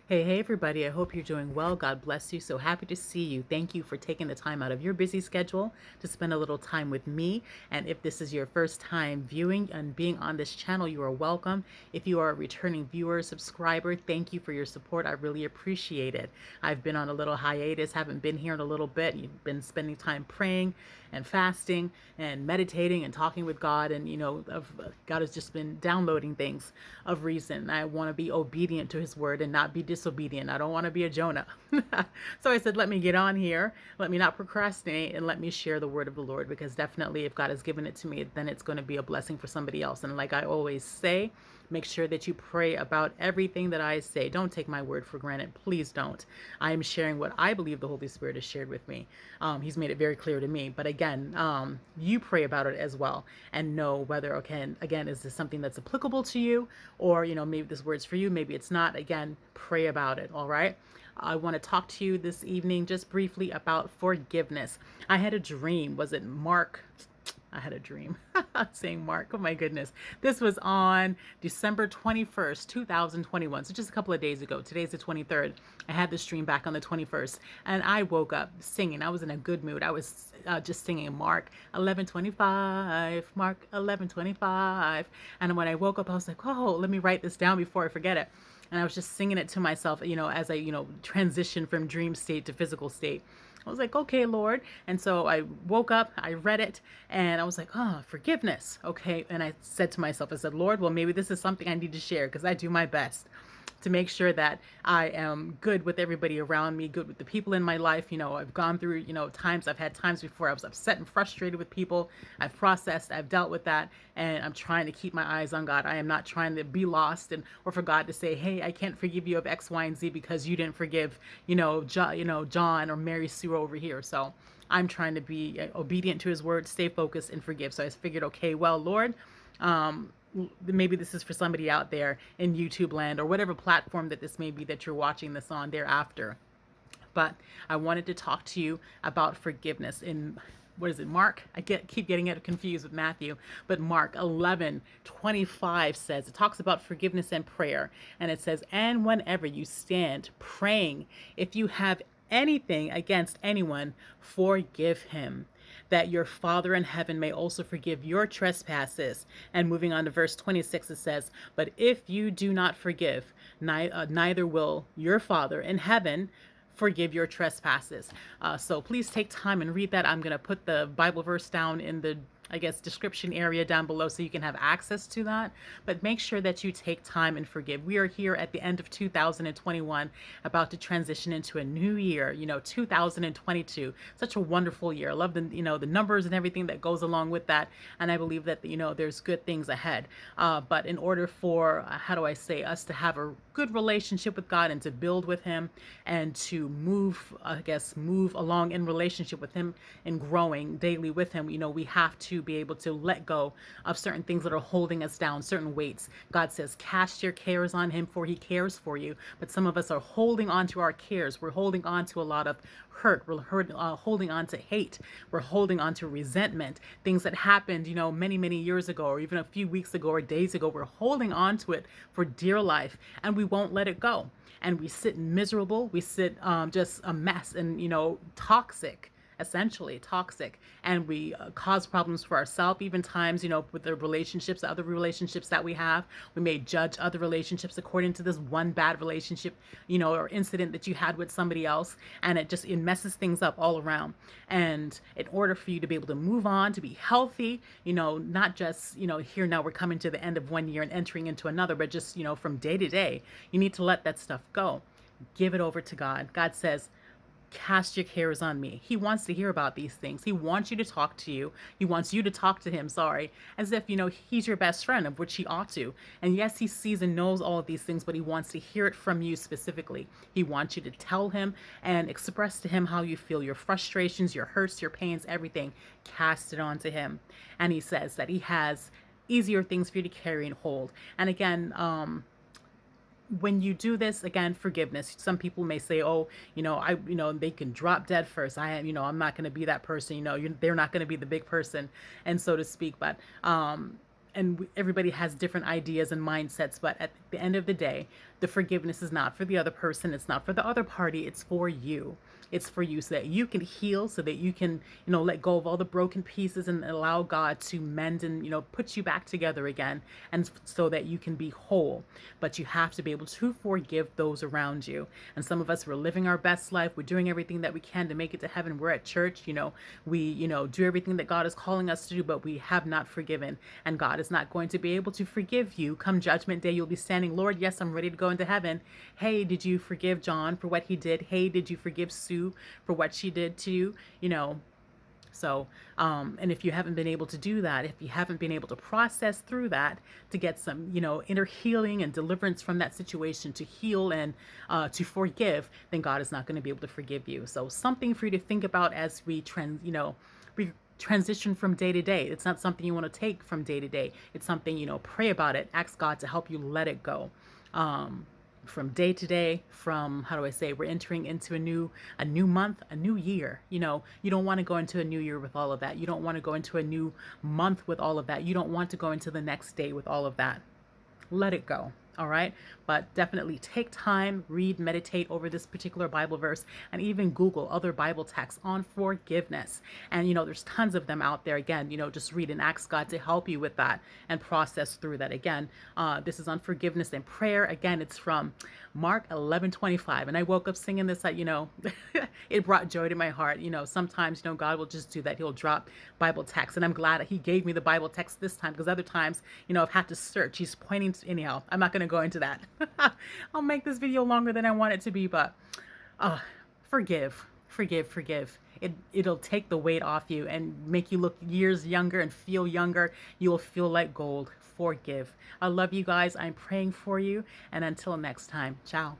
Hey, everybody. I hope you're doing well. God bless you. So happy to see you. Thank you for taking the time out of your busy schedule to spend a little time with me. And if this is your first time viewing and being on this channel, you are welcome. If you are a returning viewer, subscriber, thank you for your support. I really appreciate it. I've been on a little hiatus, haven't been here in a little bit. You've been spending time praying and fasting and meditating and talking with God. And, God has just been downloading things of reason. I want to be obedient to his word and not be disobedient. I don't want to be a Jonah. So I said, let me get on here. Let me not procrastinate and let me share the word of the Lord, because definitely if God has given it to me, then it's going to be a blessing for somebody else. And like I always say, make sure that you pray about everything that I say. Don't take my word for granted. Please don't. I am sharing what I believe the Holy Spirit has shared with me. He's made it very clear to me. But again, you pray about it as well and know whether, okay, again, is this something that's applicable to you, or, maybe this word's for you, maybe it's not. Again, pray about it. All right. I want to talk to you this evening just briefly about forgiveness. I had a dream. Was it Mark? I had a dream saying Mark. Oh my goodness. This was on December 21st, 2021. So just a couple of days ago. Today's the 23rd. I had this dream back on the 21st, and I woke up singing. I was in a good mood. I was just singing Mark 11:25, Mark 11:25. And when I woke up, I was like, oh, let me write this down before I forget it. And I was just singing it to myself, as I, transition from dream state to physical state. I was like, okay, Lord. And so I woke up, I read it, and I was like, oh, forgiveness. Okay. And I said to myself, I said, Lord, well, maybe this is something I need to share, because I do my best to make sure that I am good with everybody around me, good with the people in my life. I've gone through, I've had times before I was upset and frustrated with people. I've processed, I've dealt with that, and I'm trying to keep my eyes on God. I am not trying to be lost or for God to say, hey, I can't forgive you of X, Y, and Z because you didn't forgive, John or Mary Sue over here. So I'm trying to be obedient to his word, stay focused, and forgive. So I figured, okay, well, Lord, maybe this is for somebody out there in YouTube land or whatever platform that this may be that you're watching this on thereafter. But I wanted to talk to you about forgiveness in, what is it, Mark? Keep getting it confused with Matthew, but Mark 11:25 says, it talks about forgiveness and prayer, and it says, and whenever you stand praying, if you have anything against anyone, forgive him, that your Father in heaven may also forgive your trespasses. And moving on to verse 26, it says, but if you do not forgive, neither will your Father in heaven forgive your trespasses. So please take time and read that. I'm going to put the Bible verse down in the description area down below so you can have access to that. But make sure that you take time and forgive. We are here at the end of 2021, about to transition into a new year, 2022. Such a wonderful year. I love the numbers and everything that goes along with that. And I believe that, there's good things ahead. But in order for, how do I say, us to have a good relationship with God and to build with him and to move along in relationship with him and growing daily with him, we have to be able to let go of certain things that are holding us down, certain weights. God says, cast your cares on him, for he cares for you. But some of us are holding on to our cares. We're holding on to a lot of hurt. We're holding on to hate. We're holding on to resentment. Things that happened, many, many years ago, or even a few weeks ago or days ago. We're holding on to it for dear life, and we won't let it go. And we sit miserable. We sit just a mess and, toxic, essentially toxic, and we cause problems for ourselves. Even times, with the relationships, the other relationships that we have, we may judge other relationships according to this one bad relationship, or incident that you had with somebody else, and it messes things up all around. And in order for you to be able to move on, to be healthy, not just, here now we're coming to the end of one year and entering into another, but just, from day to day, you need to let that stuff go. Give it over to God. God says, cast your cares on me. He wants to hear about these things. He wants you to talk to you. He wants you to talk to him, as if, he's your best friend, of which he ought to. And yes, he sees and knows all of these things, but he wants to hear it from you specifically. He wants you to tell him and express to him how you feel, your frustrations, your hurts, your pains, everything. Cast it on to him. And he says that he has easier things for you to carry and hold. And again, when you do this, again, forgiveness. Some people may say, oh, they can drop dead first. I'm not going to be that person. They're not going to be the big person, and so to speak. But everybody has different ideas and mindsets. But at the end of the day, The forgiveness is not for the other person. It's not for the other party. It's for you. It's for you so that you can heal, so that you can, let go of all the broken pieces and allow God to mend and, put you back together again. And so that you can be whole. But you have to be able to forgive those around you. And some of us, we're living our best life. We're doing everything that we can to make it to heaven. We're at church, we, do everything that God is calling us to do, but we have not forgiven. And God is not going to be able to forgive you. Come judgment day, you'll be standing, Lord, yes, I'm ready to go into heaven. Hey, did you forgive John for what he did? Hey, did you forgive Sue for what she did to you? So, and if you haven't been able to do that, if you haven't been able to process through that to get some, inner healing and deliverance from that situation, to heal and to forgive, then God is not going to be able to forgive you. So something for you to think about as we transition from day to day. It's not something you want to take from day to day. It's something, pray about it. Ask God to help you let it go. From day to day, from, how do I say, we're entering into a new month, a new year. You don't want to go into a new year with all of that. You don't want to go into a new month with all of that. You don't want to go into the next day with all of that. Let it go. All right. But definitely take time, read, meditate over this particular Bible verse, and even Google other Bible texts on forgiveness. And, there's tons of them out there. Again, just read and ask God to help you with that and process through that. Again, this is on forgiveness and prayer. Again, it's from Mark 11:25. And I woke up singing this, it brought joy to my heart. Sometimes, God will just do that. He'll drop Bible text. And I'm glad that he gave me the Bible text this time, because other times, I've had to search. He's pointing to, anyhow, I'm not going to go into that. I'll make this video longer than I want it to be, but forgive. It'll take the weight off you and make you look years younger and feel younger. You will feel like gold. Forgive. I love you guys. I'm praying for you. And until next time, ciao.